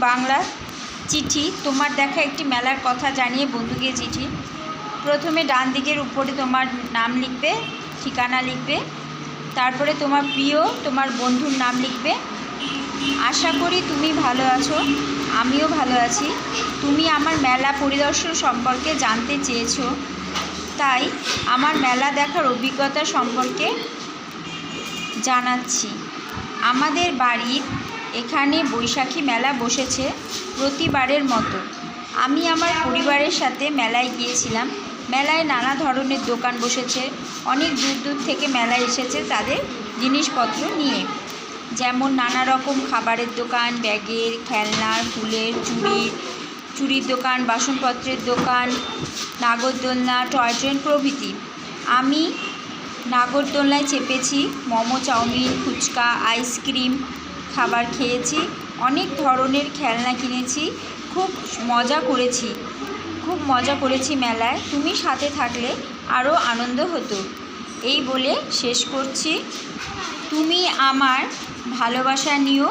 বাংলা চিঠি। তোমার দেখা একটি মেলার কথা জানিয়ে বন্ধুকে চিঠি। প্রথমে ডান দিকের উপরে তোমার নাম লিখবে, ঠিকানা লিখবে, তারপরে তোমার প্রিয় তোমার বন্ধুর নাম লিখবে। আশা করি তুমি ভালো আছো, আমিও ভালো আছি। তুমি আমার মেলা পরিদর্শন সম্পর্কে জানতে চেয়েছো, তাই আমার মেলা দেখার অভিজ্ঞতা সম্পর্কে জানাচ্ছি। আমাদের বাড়ির এখানে বৈশাখী মেলা বসেছে প্রতিবারের মতো। আমি আমার পরিবারের সাথে মেলায় গিয়েছিলাম। মেলায় নানা ধরনের দোকান বসেছে। অনেক দূর দূর থেকে মেলায় এসেছে তাদের জিনিসপত্র নিয়ে, যেমন নানা রকম খাবারের দোকান, ব্যাগের, খেলনার, ফুলের, চুড়ির দোকান, বাসনপত্রের দোকান, নাগরদোলনা, টয় ট্রেন প্রভৃতি। আমি নাগরদোলনায় চেপেছি, মোমো, চাউমিন, ফুচকা, আইসক্রিম খাবার খেয়েছি, অনেক ধরনের খেলনা কিনেছি, খুব মজা করেছি মেলায়। তুমি সাথে থাকলে আরও আনন্দ হতো। এই বলে শেষ করছি। তুমি আমার ভালোবাসা নিও।